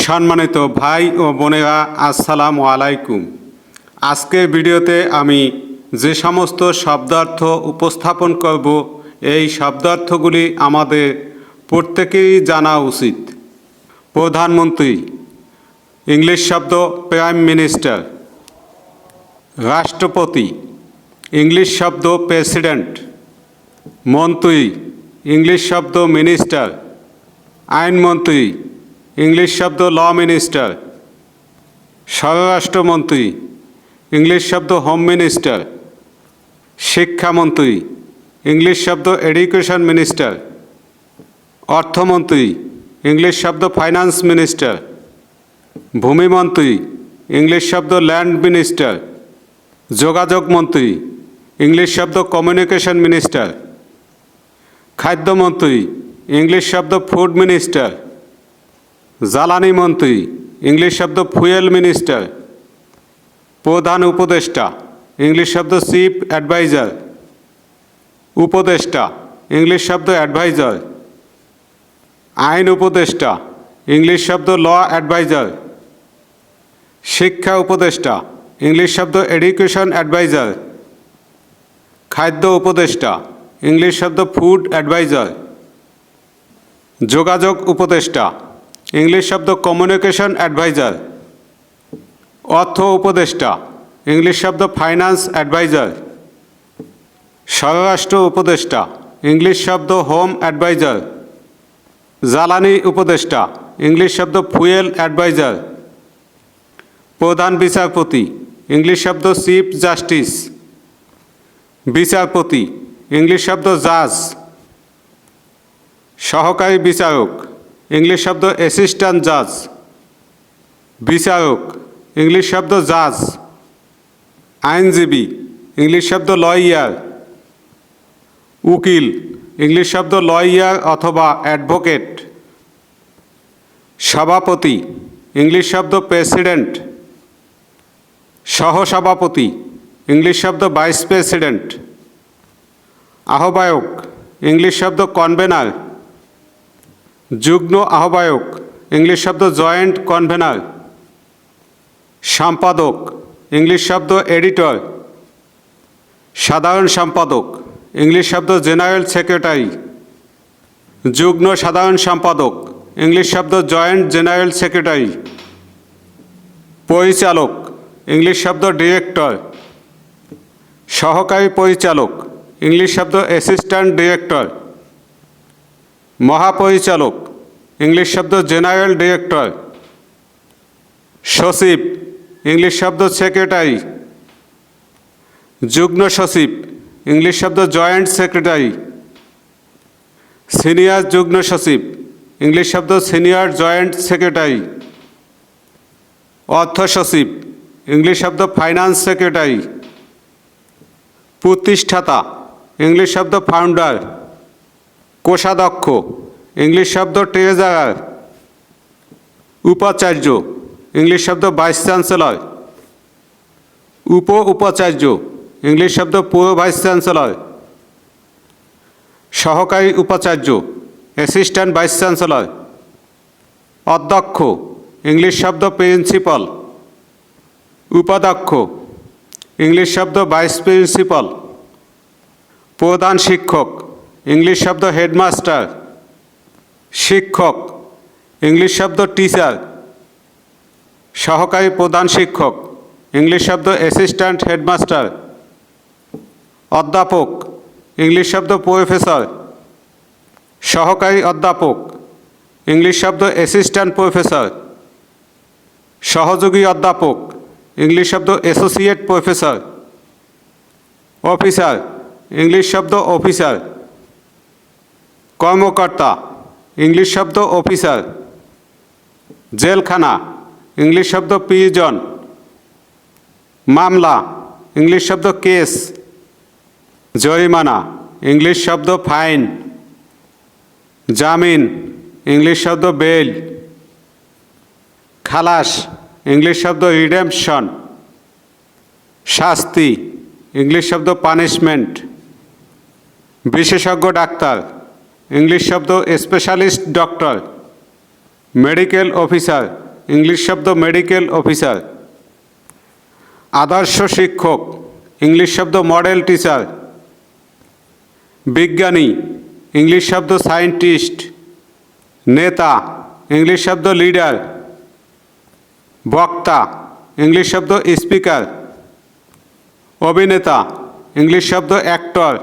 সম্মানিত ভাই ও বোনেরা, আসসালামু আলাইকুম। আজকের ভিডিওতে আমি যে সমস্ত শব্দার্থ উপস্থাপন করব, এই শব্দার্থগুলি আমাদের প্রত্যেকেরই জানা উচিত। প্রধানমন্ত্রী, ইংলিশ শব্দ প্রাইম মিনিস্টার। রাষ্ট্রপতি, ইংলিশ শব্দ প্রেসিডেন্ট। মন্ত্রী, ইংলিশ শব্দ মিনিস্টার। আইনমন্ত্রী, ইংলিশ শব্দ ল মিনিস্টার। স্বরাষ্ট্রমন্ত্রী, ইংলিশ শব্দ হোম মিনিস্টার। শিক্ষামন্ত্রী, ইংলিশ শব্দ এডুকেশন মিনিস্টার। অর্থমন্ত্রী, ইংলিশ শব্দ ফাইন্যান্স মিনিস্টার। ভূমিমন্ত্রী, ইংলিশ শব্দ ল্যান্ড মিনিস্টার। যোগাযোগ মন্ত্রী, ইংলিশ শব্দ কমিউনিকেশন মিনিস্টার। খাদ্যমন্ত্রী, ইংলিশ শব্দ ফুড মিনিস্টার। জ্বালানি মন্ত্রী, ইংলিশ শব্দ ফুয়েল মিনিস্টার। প্রধান উপদেষ্টা, ইংলিশ শব্দ চিফ অ্যাডভাইজার। উপদেষ্টা, ইংলিশ শব্দ অ্যাডভাইজার। আইন উপদেষ্টা, ইংলিশ শব্দ ল অ্যাডভাইজার। শিক্ষা উপদেষ্টা, ইংলিশ শব্দ এডুকেশন অ্যাডভাইজার। খাদ্য উপদেষ্টা, ইংলিশ শব্দ ফুড অ্যাডভাইজার। যোগাযোগ উপদেষ্টা, ইংলিশ শব্দ কমিউনিকেশন অ্যাডভাইজার। অর্থ উপদেষ্টা, ইংলিশ শব্দ ফাইন্যান্স অ্যাডভাইজার। স্বরাষ্ট্র উপদেষ্টা, ইংলিশ শব্দ হোম অ্যাডভাইজার। জ্বালানি উপদেষ্টা, ইংলিশ শব্দ ফুয়েল অ্যাডভাইজার। প্রধান বিচারপতি, ইংলিশ শব্দ চিফ জাস্টিস। বিচারপতি, ইংলিশ শব্দ জাজ। সহকারী বিচারক, ইংলিশ শব্দ অ্যাসিস্ট্যান্ট জাজ। বিচারক, ইংলিশ শব্দ জাজ। আইনজীবী, ইংলিশ শব্দ লয়ার। উকিল, ইংলিশ শব্দ লয়ার অথবা অ্যাডভোকেট। সভাপতি, ইংলিশ শব্দ প্রেসিডেন্ট। সহসভাপতি, ইংলিশ শব্দ ভাইস প্রেসিডেন্ট। আহ্বায়ক, ইংলিশ শব্দ কনভেনার। যুগ্ম আহ্বায়ক, ইংলিশ শব্দ জয়েন্ট কনভেনার। সম্পাদক, ইংলিশ শব্দ এডিটর। সাধারণ সম্পাদক, ইংলিশ শব্দ জেনারেল সেক্রেটারি। যুগ্ম সাধারণ সম্পাদক, ইংলিশ শব্দ জয়েন্ট জেনারেল সেক্রেটারি। পরিচালক, ইংলিশ শব্দ ডিরেক্টর। সহকারী পরিচালক, ইংলিশ শব্দ অ্যাসিস্ট্যান্ট ডিরেক্টর। মহাপরিচালক, ইংলিশ শব্দ জেনারেল ডিরেক্টর। সচিব, ইংলিশ শব্দ সেক্রেটারি। যুগ্ম সচিব, ইংলিশ শব্দ জয়েন্ট সেক্রেটারি। সিনিয়র যুগ্ম সচিব, ইংলিশ শব্দ সিনিয়র জয়েন্ট সেক্রেটারি। অর্থ সচিব, ইংলিশ শব্দ ফাইন্যান্স সেক্রেটারি। প্রতিষ্ঠাতা, ইংলিশ শব্দ ফাউন্ডার। কোষাধ্যক্ষ, ইংলিশ শব্দ ট্রেজারার। উপাচার্য, ইংলিশ শব্দ ভাইস চ্যান্সেলর। উপাচার্য, ইংলিশ শব্দ পুরো ভাইস চ্যান্সেলর। সহকারী উপাচার্য, অ্যাসিস্ট্যান্ট ভাইস চ্যান্সেলর। অধ্যক্ষ, ইংলিশ শব্দ প্রিন্সিপাল। উপাধ্যক্ষ, ইংলিশ শব্দ ভাইস প্রিন্সিপাল। প্রধান শিক্ষক, ইংলিশ শব্দ হেডমাস্টার। শিক্ষক, ইংলিশ শব্দ টিচার। সহকারী প্রধান শিক্ষক, ইংলিশ শব্দ অ্যাসিস্ট্যান্ট হেডমাস্টার। অধ্যাপক, ইংলিশ শব্দ প্রফেসর। সহকারী অধ্যাপক, ইংলিশ শব্দ অ্যাসিস্ট্যান্ট প্রফেসর। সহযোগী অধ্যাপক, ইংলিশ শব্দ অ্যাসোসিয়েট প্রফেসর। অফিসার, ইংলিশ শব্দ অফিসার। কর্মকর্তা, ইংলিশ শব্দ অফিসার। জেলখানা, ইংলিশ শব্দ প্রিজন। মামলা, ইংলিশ শব্দ কেস। জরিমানা, ইংলিশ শব্দ ফাইন। জামিন, ইংলিশ শব্দ বেল। খালাস, ইংলিশ শব্দ রিডেম্পশন। শাস্তি, ইংলিশ শব্দ পানিশমেন্ট। বিশেষজ্ঞ ডাক্তার, ইংলিশ শব্দ specialist doctor. Medical officer, English শব্দ মেডিকেল অফিসার। আদর্শ শিক্ষক, ইংলিশ শব্দ মডেল টিচার। বিজ্ঞানী, ইংলিশ শব্দ সায়েন্টিস্ট। নেতা, ইংলিশ শব্দ লিডার। বক্তা, ইংলিশ শব্দ স্পিকার। অভিনেতা, ইংলিশ শব্দ অ্যাক্টর।